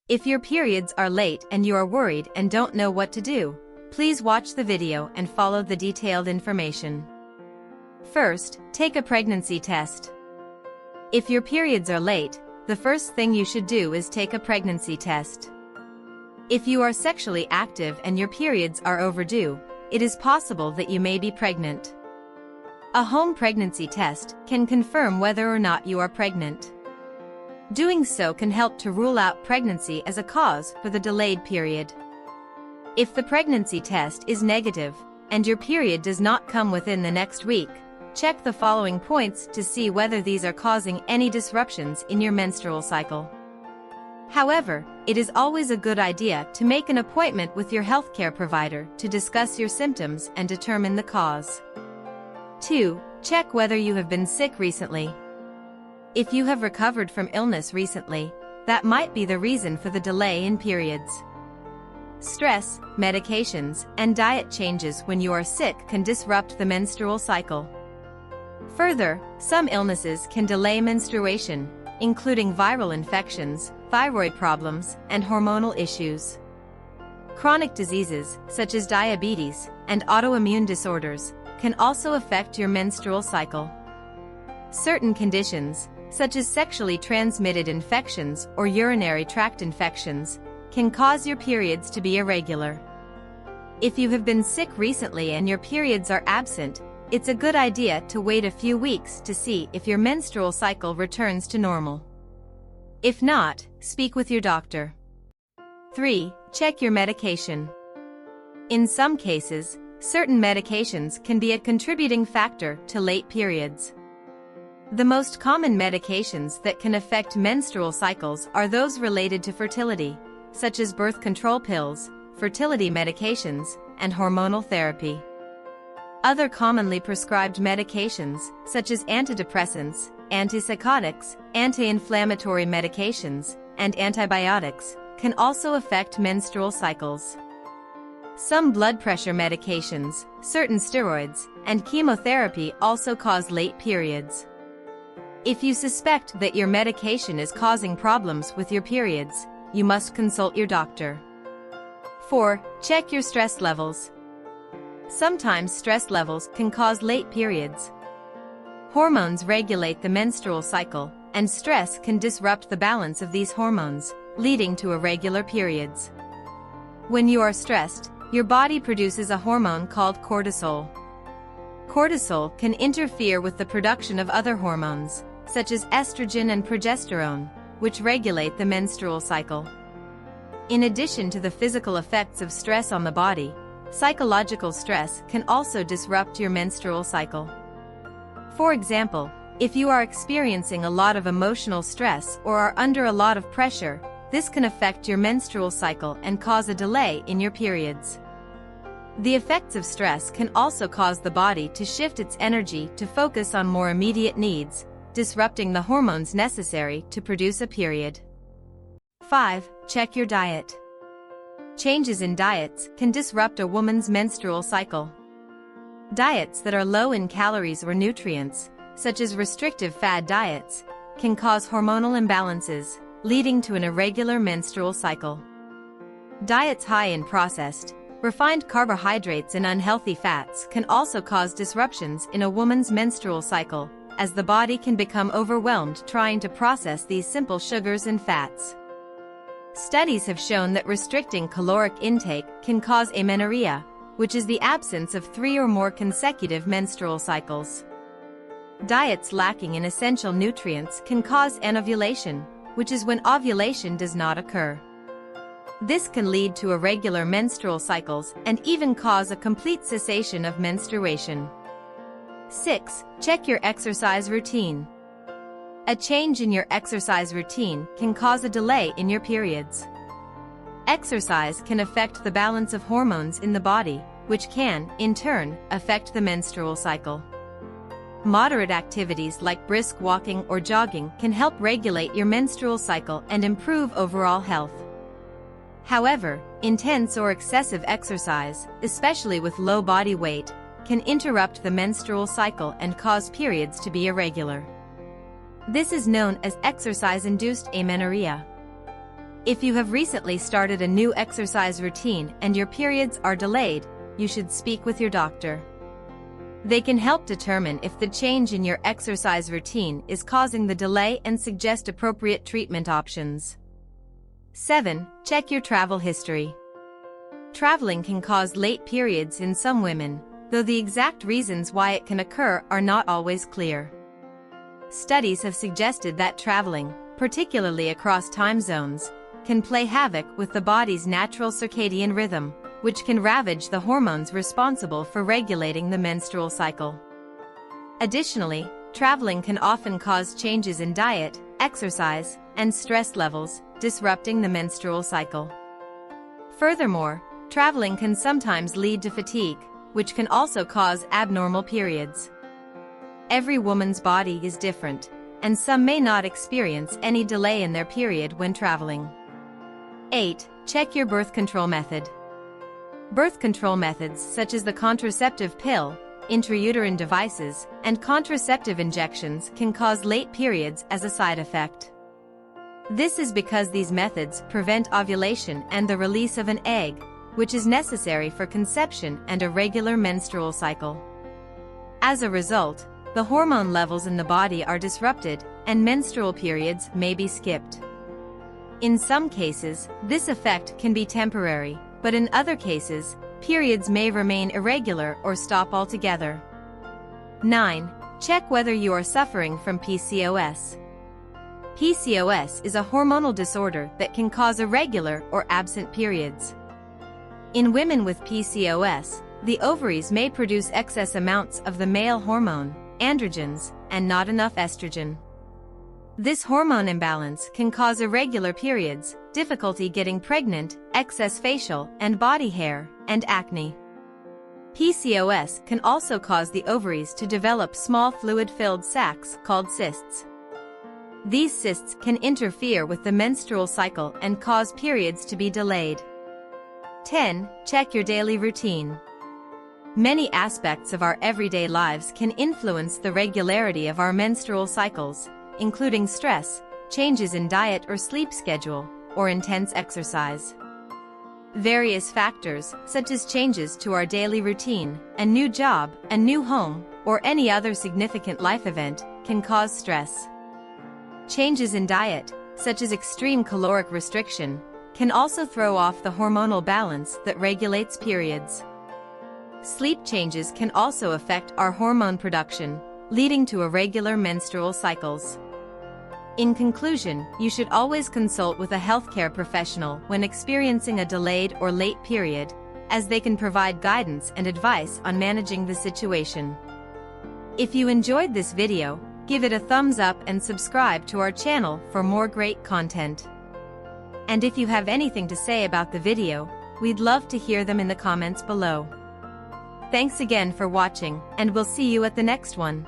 If your periods are late and you are worried and don't know what to do, please watch the video and follow the detailed information. First, take a pregnancy test. If your periods are late, the first thing you should do is take a pregnancy test. If you are sexually active and your periods are overdue, it is possible that you may be pregnant. A home pregnancy test can confirm whether or not you are pregnant. Doing so can help to rule out pregnancy as a cause for the delayed period. If the pregnancy test is negative, and your period does not come within the next week, check the following points to see whether these are causing any disruptions in your menstrual cycle. However, it is always a good idea to make an appointment with your healthcare provider to discuss your symptoms and determine the cause. 2. Check whether you have been sick recently. If you have recovered from illness recently, that might be the reason for the delay in periods. Stress, medications, and diet changes when you are sick can disrupt the menstrual cycle. Further, some illnesses can delay menstruation, including viral infections, thyroid problems, and hormonal issues. Chronic diseases, such as diabetes and autoimmune disorders, can also affect your menstrual cycle. Certain conditions, such as sexually transmitted infections or urinary tract infections, can cause your periods to be irregular. If you have been sick recently and your periods are absent, it's a good idea to wait a few weeks to see if your menstrual cycle returns to normal. If not, speak with your doctor. 3. Check your medication. In some cases, certain medications can be a contributing factor to late periods. The most common medications that can affect menstrual cycles are those related to fertility, such as birth control pills, fertility medications, and hormonal therapy. Other commonly prescribed medications, such as antidepressants, antipsychotics, anti-inflammatory medications, and antibiotics, can also affect menstrual cycles. Some blood pressure medications, certain steroids, and chemotherapy also cause late periods. If you suspect that your medication is causing problems with your periods, you must consult your doctor. 4. Check your stress levels. Sometimes stress levels can cause late periods. Hormones regulate the menstrual cycle, and stress can disrupt the balance of these hormones, leading to irregular periods. When you are stressed, your body produces a hormone called cortisol. Cortisol can interfere with the production of other hormones, such as estrogen and progesterone, which regulate the menstrual cycle. In addition to the physical effects of stress on the body, psychological stress can also disrupt your menstrual cycle. For example, if you are experiencing a lot of emotional stress or are under a lot of pressure, this can affect your menstrual cycle and cause a delay in your periods. The effects of stress can also cause the body to shift its energy to focus on more immediate needs, disrupting the hormones necessary to produce a period. 5. Check your diet. Changes in diets can disrupt a woman's menstrual cycle. Diets that are low in calories or nutrients, such as restrictive fad diets, can cause hormonal imbalances, leading to an irregular menstrual cycle. Diets high in processed, refined carbohydrates and unhealthy fats can also cause disruptions in a woman's menstrual cycle, as the body can become overwhelmed trying to process these simple sugars and fats. Studies have shown that restricting caloric intake can cause amenorrhea, which is the absence of 3 or more consecutive menstrual cycles. Diets lacking in essential nutrients can cause anovulation, which is when ovulation does not occur. This can lead to irregular menstrual cycles and even cause a complete cessation of menstruation. 6. Check your exercise routine. A change in your exercise routine can cause a delay in your periods. Exercise can affect the balance of hormones in the body, which can, in turn, affect the menstrual cycle. Moderate activities like brisk walking or jogging can help regulate your menstrual cycle and improve overall health. However, intense or excessive exercise, especially with low body weight, can interrupt the menstrual cycle and cause periods to be irregular. This is known as exercise-induced amenorrhea. If you have recently started a new exercise routine and your periods are delayed, you should speak with your doctor. They can help determine if the change in your exercise routine is causing the delay and suggest appropriate treatment options. 7. Check your travel history. Traveling can cause late periods in some women, though the exact reasons why it can occur are not always clear. Studies have suggested that traveling, particularly across time zones, can play havoc with the body's natural circadian rhythm, which can ravage the hormones responsible for regulating the menstrual cycle. Additionally, traveling can often cause changes in diet, exercise, and stress levels, disrupting the menstrual cycle. Furthermore, traveling can sometimes lead to fatigue, which can also cause abnormal periods. Every woman's body is different, and some may not experience any delay in their period when traveling. 8. Check your birth control method. Birth control methods such as the contraceptive pill, intrauterine devices, and contraceptive injections can cause late periods as a side effect. This is because these methods prevent ovulation and the release of an egg, which is necessary for conception and a regular menstrual cycle. As a result, the hormone levels in the body are disrupted, and menstrual periods may be skipped. In some cases, this effect can be temporary, but in other cases, periods may remain irregular or stop altogether. 9. Check whether you are suffering from PCOS. PCOS is a hormonal disorder that can cause irregular or absent periods. In women with PCOS, the ovaries may produce excess amounts of the male hormone, androgens, and not enough estrogen. This hormone imbalance can cause irregular periods, difficulty getting pregnant, excess facial and body hair, and acne. PCOS can also cause the ovaries to develop small fluid-filled sacs called cysts. These cysts can interfere with the menstrual cycle and cause periods to be delayed. 10. Check your daily routine. Many aspects of our everyday lives can influence the regularity of our menstrual cycles, including stress, changes in diet or sleep schedule, or intense exercise. Various factors, such as changes to our daily routine, a new job, a new home, or any other significant life event, can cause stress. Changes in diet, such as extreme caloric restriction, can also throw off the hormonal balance that regulates periods. Sleep changes can also affect our hormone production, leading to irregular menstrual cycles. In conclusion, you should always consult with a healthcare professional when experiencing a delayed or late period, as they can provide guidance and advice on managing the situation. If you enjoyed this video, give it a thumbs up and subscribe to our channel for more great content. And if you have anything to say about the video, we'd love to hear them in the comments below. Thanks again for watching, and we'll see you at the next one.